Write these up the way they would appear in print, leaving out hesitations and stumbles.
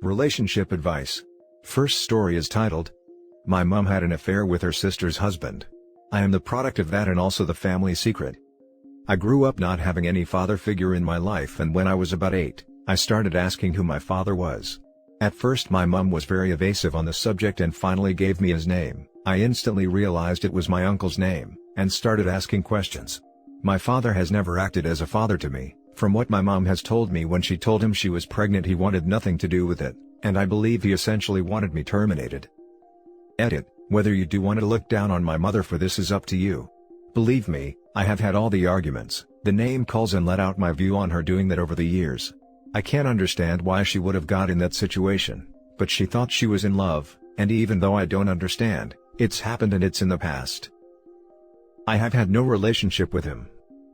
Relationship advice. First story is titled, My Mom Had an Affair with Her Sister's Husband. I am the product of that and also the family secret. I grew up not having any father figure in my life, and when I was about 8, I started asking who my father was. At first my mom was very evasive on the subject and finally gave me his name. I instantly realized it was my uncle's name, and started asking questions. My father has never acted as a father to me. From what my mom has told me, when she told him she was pregnant, he wanted nothing to do with it, and I believe he essentially wanted me terminated. Edit. Whether you do want to look down on my mother for this is up to you. Believe me, I have had all the arguments, the name calls, and let out my view on her doing that over the years. I can't understand why she would have got in that situation, but she thought she was in love, and even though I don't understand, it's happened and it's in the past. I have had no relationship with him.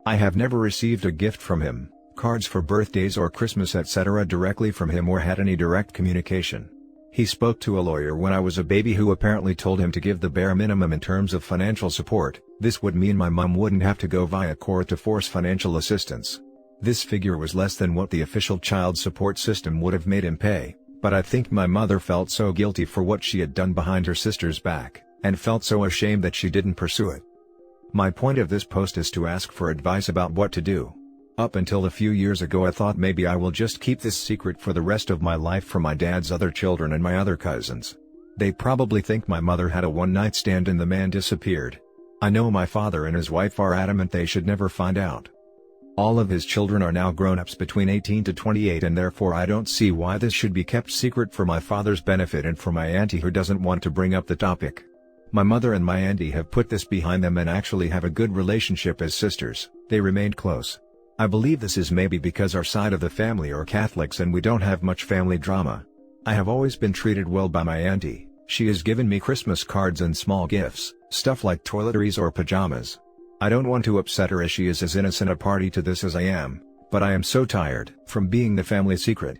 I have never received a gift from him, cards for birthdays or Christmas etc. directly from him, or had any direct communication. He spoke to a lawyer when I was a baby who apparently told him to give the bare minimum in terms of financial support. This would mean my mom wouldn't have to go via court to force financial assistance. This figure was less than what the official child support system would have made him pay, but I think my mother felt so guilty for what she had done behind her sister's back, and felt so ashamed that she didn't pursue it. My point of this post is to ask for advice about what to do. Up until a few years ago I thought maybe I will just keep this secret for the rest of my life from my dad's other children and my other cousins. They probably think my mother had a one-night stand and the man disappeared. I know my father and his wife are adamant they should never find out. All of his children are now grown-ups between 18 to 28, and therefore I don't see why this should be kept secret for my father's benefit and for my auntie who doesn't want to bring up the topic. My mother and my auntie have put this behind them and actually have a good relationship as sisters. They remained close. I believe this is maybe because our side of the family are Catholics and we don't have much family drama. I have always been treated well by my auntie. She has given me Christmas cards and small gifts, stuff like toiletries or pajamas. I don't want to upset her as she is as innocent a party to this as I am, but I am so tired from being the family secret.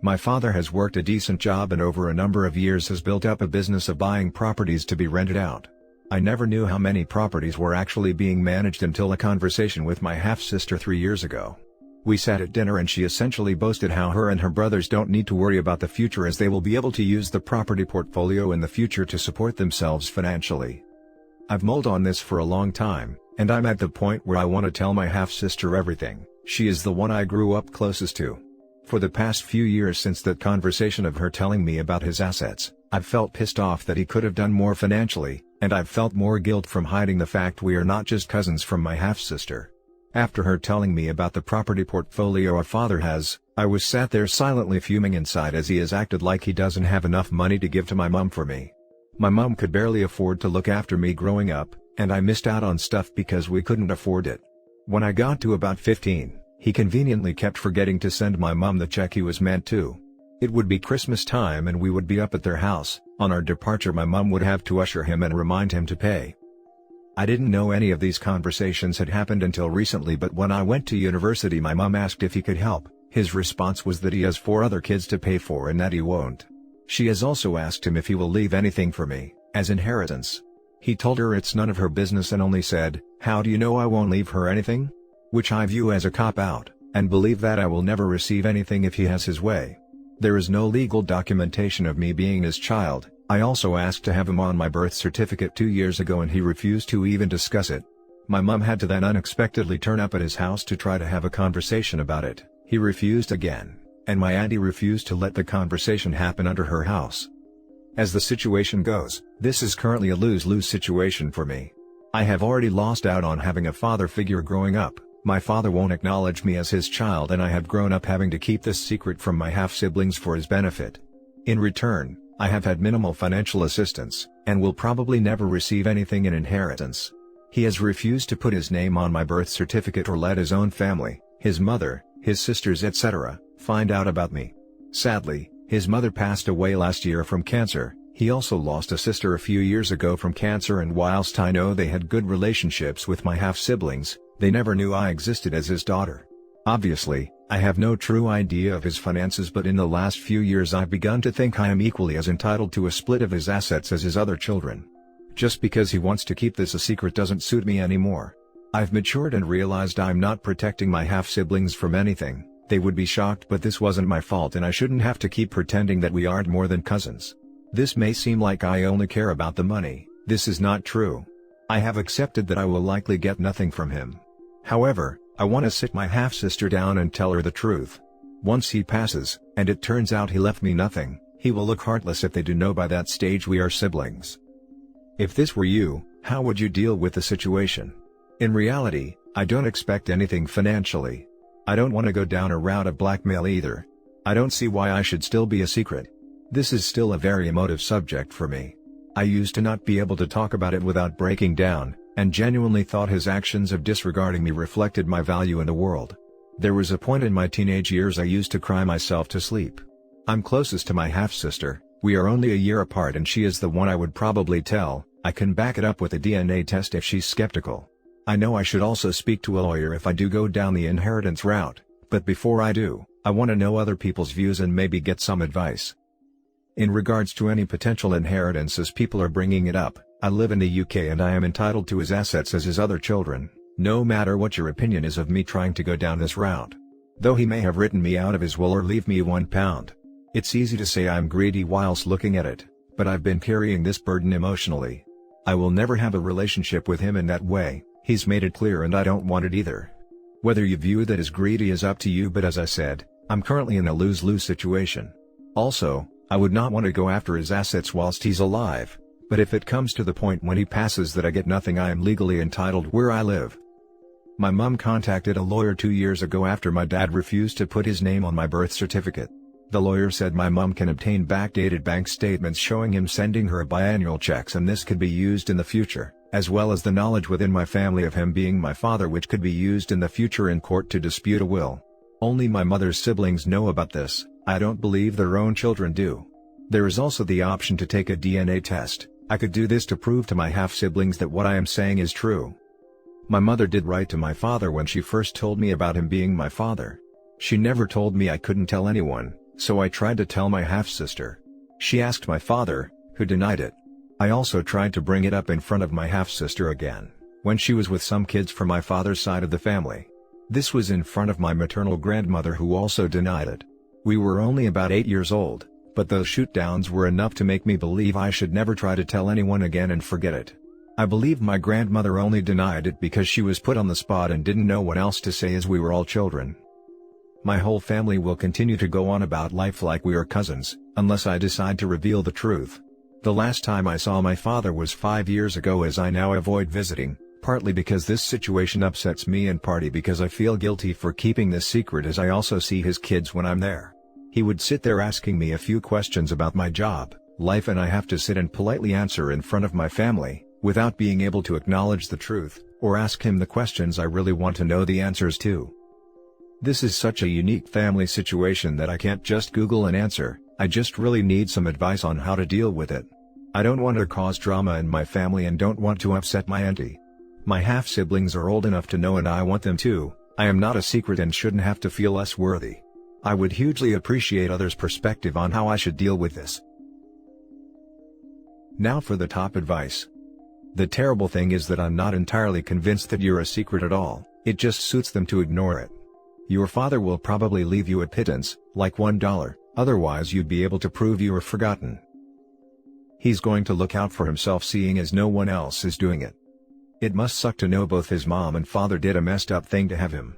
My father has worked a decent job and over a number of years has built up a business of buying properties to be rented out. I never knew how many properties were actually being managed until a conversation with my half-sister 3 years ago. We sat at dinner and she essentially boasted how her and her brothers don't need to worry about the future as they will be able to use the property portfolio in the future to support themselves financially. I've mulled on this for a long time, and I'm at the point where I want to tell my half-sister everything. She is the one I grew up closest to. For the past few years since that conversation of her telling me about his assets, I've felt pissed off that he could have done more financially, and I've felt more guilt from hiding the fact we are not just cousins from my half-sister. After her telling me about the property portfolio our father has, I was sat there silently fuming inside as he has acted like he doesn't have enough money to give to my mom for me. My mom could barely afford to look after me growing up, and I missed out on stuff because we couldn't afford it. When I got to about 15, he conveniently kept forgetting to send my mom the check he was meant to. It would be Christmas time and we would be up at their house. On our departure my mom would have to usher him and remind him to pay. I didn't know any of these conversations had happened until recently, but when I went to university my mom asked if he could help. His response was that he has 4 other kids to pay for and that he won't. She has also asked him if he will leave anything for me, as inheritance. He told her it's none of her business and only said, "How do you know I won't leave her anything?" Which I view as a cop-out, and believe that I will never receive anything if he has his way. There is no legal documentation of me being his child. I also asked to have him on my birth certificate 2 years ago and he refused to even discuss it. My mom had to then unexpectedly turn up at his house to try to have a conversation about it. He refused again, and my auntie refused to let the conversation happen under her house. As the situation goes, this is currently a lose-lose situation for me. I have already lost out on having a father figure growing up. My father won't acknowledge me as his child and I have grown up having to keep this secret from my half-siblings for his benefit. In return, I have had minimal financial assistance, and will probably never receive anything in inheritance. He has refused to put his name on my birth certificate or let his own family, his mother, his sisters etc., find out about me. Sadly, his mother passed away last year from cancer. He also lost a sister a few years ago from cancer, and whilst I know they had good relationships with my half-siblings, they never knew I existed as his daughter. Obviously, I have no true idea of his finances, but in the last few years I've begun to think I am equally as entitled to a split of his assets as his other children. Just because he wants to keep this a secret doesn't suit me anymore. I've matured and realized I'm not protecting my half-siblings from anything, They would be shocked, but this wasn't my fault and I shouldn't have to keep pretending that we aren't more than cousins. This may seem like I only care about the money. This is not true. I have accepted that I will likely get nothing from him. However, I want to sit my half-sister down and tell her the truth. Once he passes, and it turns out he left me nothing, he will look heartless if they do know by that stage we are siblings. If this were you, how would you deal with the situation? In reality, I don't expect anything financially. I don't want to go down a route of blackmail either. I don't see why I should still be a secret. This is still a very emotive subject for me. I used to not be able to talk about it without breaking down, and genuinely thought his actions of disregarding me reflected my value in the world. There was a point in my teenage years I used to cry myself to sleep. I'm closest to my half-sister, we are only a year apart and she is the one I would probably tell. I can back it up with a DNA test if she's skeptical. I know I should also speak to a lawyer if I do go down the inheritance route, but before I do, I want to know other people's views and maybe get some advice. In regards to any potential inheritance, as people are bringing it up, I live in the UK and I am entitled to his assets as his other children, no matter what your opinion is of me trying to go down this route. Though he may have written me out of his will or leave me £1. It's easy to say I'm greedy whilst looking at it, but I've been carrying this burden emotionally. I will never have a relationship with him in that way. He's made it clear and I don't want it either. Whether you view that as greedy is up to you, but as I said, I'm currently in a lose-lose situation. Also, I would not want to go after his assets whilst he's alive, but if it comes to the point when he passes that I get nothing, I am legally entitled where I live. My mum contacted a lawyer 2 years ago after my dad refused to put his name on my birth certificate. The lawyer said my mum can obtain backdated bank statements showing him sending her biannual checks, and this could be used in the future, as well as the knowledge within my family of him being my father, which could be used in the future in court to dispute a will. Only my mother's siblings know about this. I don't believe their own children do. There is also the option to take a DNA test. I could do this to prove to my half-siblings that what I am saying is true. My mother did write to my father when she first told me about him being my father. She never told me I couldn't tell anyone, so I tried to tell my half-sister. She asked my father, who denied it. I also tried to bring it up in front of my half-sister again, when she was with some kids from my father's side of the family. This was in front of my maternal grandmother, who also denied it. We were only about 8 years old, but those shoot-downs were enough to make me believe I should never try to tell anyone again and forget it. I believe my grandmother only denied it because she was put on the spot and didn't know what else to say, as we were all children. My whole family will continue to go on about life like we are cousins, unless I decide to reveal the truth. The last time I saw my father was 5 years ago, as I now avoid visiting, partly because this situation upsets me and partly because I feel guilty for keeping this secret, as I also see his kids when I'm there. He would sit there asking me a few questions about my job, life, and I have to sit and politely answer in front of my family, without being able to acknowledge the truth, or ask him the questions I really want to know the answers to. This is such a unique family situation that I can't just Google an answer. I just really need some advice on how to deal with it. I don't want to cause drama in my family and don't want to upset my auntie. My half-siblings are old enough to know, and I want them to. I am not a secret and shouldn't have to feel less worthy. I would hugely appreciate others' perspective on how I should deal with this. Now for the top advice. The terrible thing is that I'm not entirely convinced that you're a secret at all. It just suits them to ignore it. Your father will probably leave you a pittance, like $1, otherwise you'd be able to prove you were forgotten. He's going to look out for himself, seeing as no one else is doing it. It must suck to know both his mom and father did a messed up thing to have him.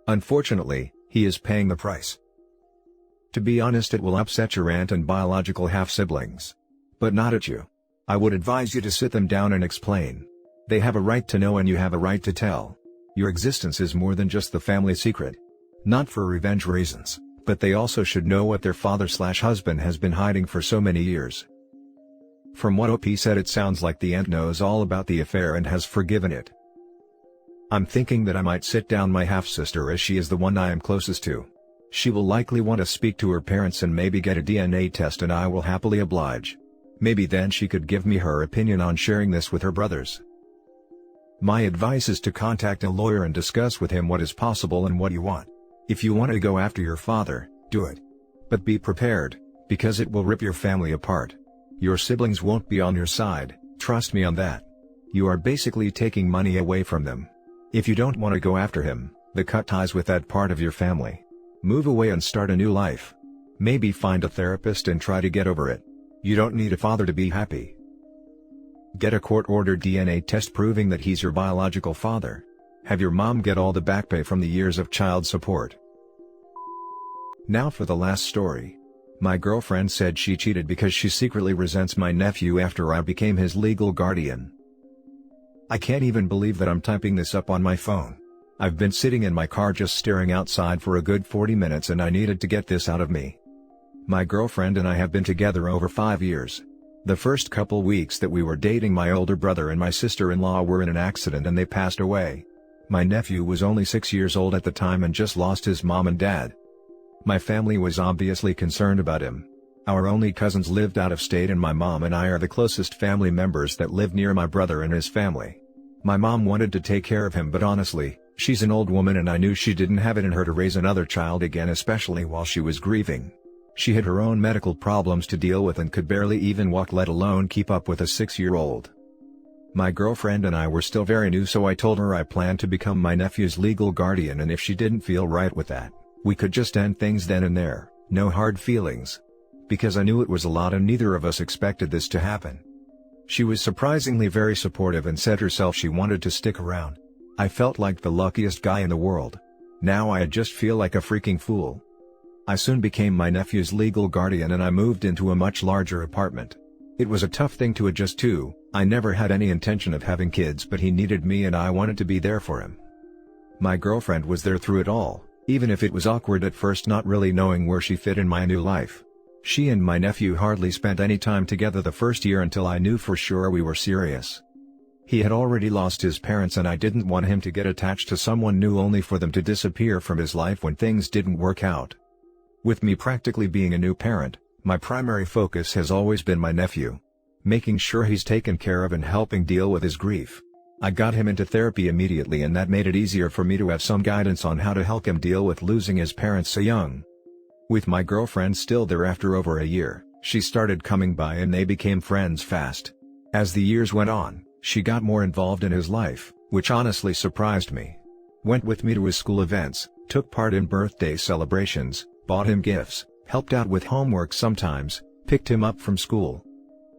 Unfortunately, he is paying the price. To be honest, it will upset your aunt and biological half-siblings. But not at you. I would advise you to sit them down and explain. They have a right to know and you have a right to tell. Your existence is more than just the family secret. Not for revenge reasons, but they also should know what their father/husband has been hiding for so many years. From what OP said, it sounds like the aunt knows all about the affair and has forgiven it. I'm thinking that I might sit down my half-sister, as she is the one I am closest to. She will likely want to speak to her parents and maybe get a DNA test, and I will happily oblige. Maybe then she could give me her opinion on sharing this with her brothers. My advice is to contact a lawyer and discuss with him what is possible and what you want. If you want to go after your father, do it. But be prepared, because it will rip your family apart. Your siblings won't be on your side, trust me on that. You are basically taking money away from them. If you don't want to go after him, then cut ties with that part of your family. Move away and start a new life. Maybe find a therapist and try to get over it. You don't need a father to be happy. Get a court-ordered DNA test proving that he's your biological father. Have your mom get all the back pay from the years of child support. Now for the last story. My girlfriend said she cheated because she secretly resents my nephew after I became his legal guardian. I can't even believe that I'm typing this up on my phone. I've been sitting in my car just staring outside for a good 40 minutes and I needed to get this out of me. My girlfriend and I have been together over 5 years. The first couple weeks that we were dating, my older brother and my sister-in-law were in an accident and they passed away. My nephew was only 6 years old at the time and just lost his mom and dad. My family was obviously concerned about him. Our only cousins lived out of state and my mom and I are the closest family members that live near my brother and his family. My mom wanted to take care of him, but honestly, she's an old woman and I knew she didn't have it in her to raise another child again, especially while she was grieving. She had her own medical problems to deal with and could barely even walk, let alone keep up with a 6-year-old. My girlfriend and I were still very new, so I told her I planned to become my nephew's legal guardian, and if she didn't feel right with that, we could just end things then and there, no hard feelings. Because I knew it was a lot and neither of us expected this to happen. She was surprisingly very supportive and said herself she wanted to stick around. I felt like the luckiest guy in the world. Now I just feel like a freaking fool. I soon became my nephew's legal guardian and I moved into a much larger apartment. It was a tough thing to adjust to. I never had any intention of having kids, but he needed me and I wanted to be there for him. My girlfriend was there through it all, even if it was awkward at first not really knowing where she fit in my new life. She and my nephew hardly spent any time together the first year until I knew for sure we were serious. He had already lost his parents and I didn't want him to get attached to someone new only for them to disappear from his life when things didn't work out. With me practically being a new parent, my primary focus has always been my nephew. Making sure he's taken care of and helping deal with his grief. I got him into therapy immediately and that made it easier for me to have some guidance on how to help him deal with losing his parents so young. With my girlfriend still there after over a year, she started coming by and they became friends fast. As the years went on, she got more involved in his life, which honestly surprised me. Went with me to his school events, took part in birthday celebrations, bought him gifts, helped out with homework sometimes, picked him up from school.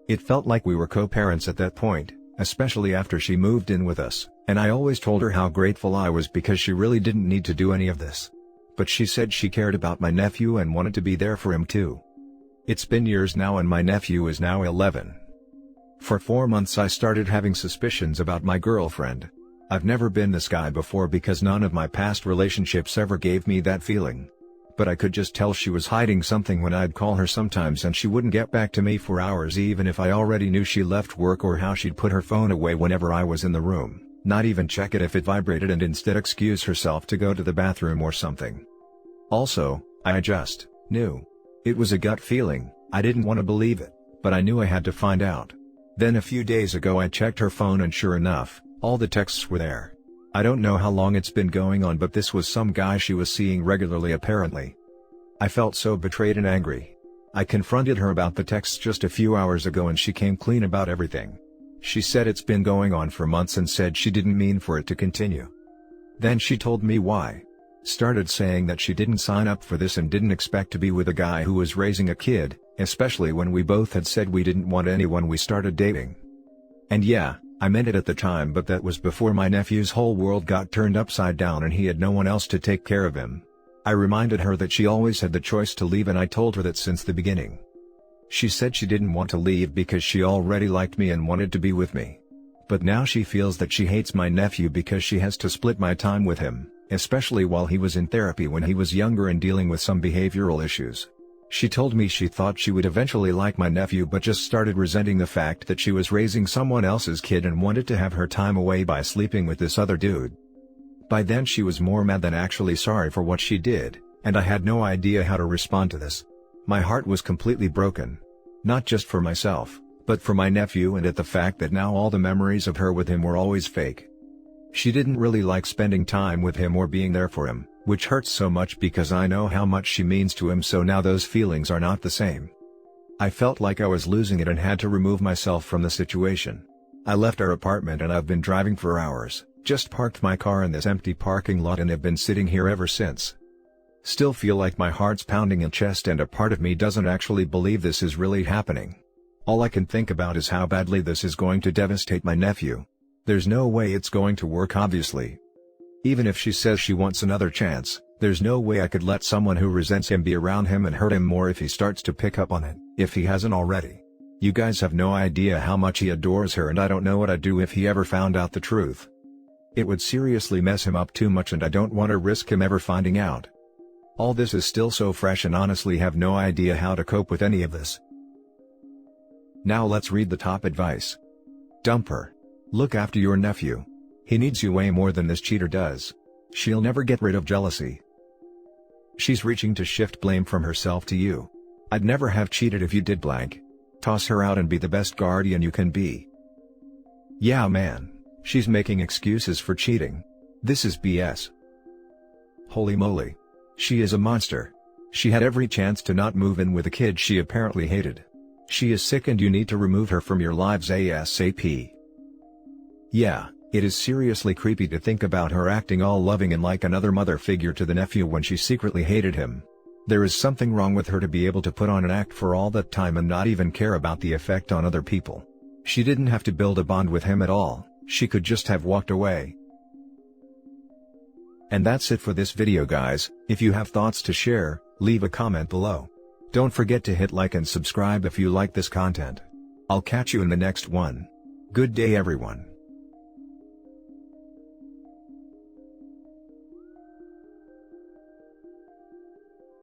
It felt like we were co-parents at that point, especially after she moved in with us, and I always told her how grateful I was because she really didn't need to do any of this. But she said she cared about my nephew and wanted to be there for him too. It's been years now and my nephew is now 11. For 4 months I started having suspicions about my girlfriend. I've never been this guy before because none of my past relationships ever gave me that feeling. But I could just tell she was hiding something when I'd call her sometimes and she wouldn't get back to me for hours even if I already knew she left work, or how she'd put her phone away whenever I was in the room, not even check it if it vibrated, and instead excuse herself to go to the bathroom or something. Also, I just knew. It was a gut feeling. I didn't want to believe it, but I knew I had to find out. Then a few days ago I checked her phone and sure enough, all the texts were there. I don't know how long it's been going on, but this was some guy she was seeing regularly apparently. I felt so betrayed and angry. I confronted her about the texts just a few hours ago and she came clean about everything. She said it's been going on for months and said she didn't mean for it to continue. Then she told me why. Started saying that she didn't sign up for this and didn't expect to be with a guy who was raising a kid, especially when we both had said we didn't want anyone we started dating. And yeah, I meant it at the time, but that was before my nephew's whole world got turned upside down and he had no one else to take care of him. I reminded her that she always had the choice to leave and I told her that since the beginning. She said she didn't want to leave because she already liked me and wanted to be with me. But now she feels that she hates my nephew because she has to split my time with him, especially while he was in therapy when he was younger and dealing with some behavioral issues. She told me she thought she would eventually like my nephew but just started resenting the fact that she was raising someone else's kid and wanted to have her time away by sleeping with this other dude. By then she was more mad than actually sorry for what she did, and I had no idea how to respond to this. My heart was completely broken. Not just for myself, but for my nephew and at the fact that now all the memories of her with him were always fake. She didn't really like spending time with him or being there for him, which hurts so much because I know how much she means to him, so now those feelings are not the same. I felt like I was losing it and had to remove myself from the situation. I left our apartment and I've been driving for hours, just parked my car in this empty parking lot and have been sitting here ever since. Still feel like my heart's pounding in chest and a part of me doesn't actually believe this is really happening. All I can think about is how badly this is going to devastate my nephew. There's no way it's going to work obviously. Even if she says she wants another chance, there's no way I could let someone who resents him be around him and hurt him more if he starts to pick up on it, if he hasn't already. You guys have no idea how much he adores her, and I don't know what I'd do if he ever found out the truth. It would seriously mess him up too much, and I don't want to risk him ever finding out. All this is still so fresh and honestly have no idea how to cope with any of this. Now let's read the top advice. Dump her. Look after your nephew. He needs you way more than this cheater does. She'll never get rid of jealousy. She's reaching to shift blame from herself to you. I'd never have cheated if you did blank. Toss her out and be the best guardian you can be. Yeah man, she's making excuses for cheating. This is BS. Holy moly. She is a monster. She had every chance to not move in with a kid she apparently hated. She is sick and you need to remove her from your lives ASAP. Yeah, it is seriously creepy to think about her acting all loving and like another mother figure to the nephew when she secretly hated him. There is something wrong with her to be able to put on an act for all that time and not even care about the effect on other people. She didn't have to build a bond with him at all, she could just have walked away. And that's it for this video guys. If you have thoughts to share, leave a comment below. Don't forget to hit like and subscribe if you like this content. I'll catch you in the next one. Good day everyone.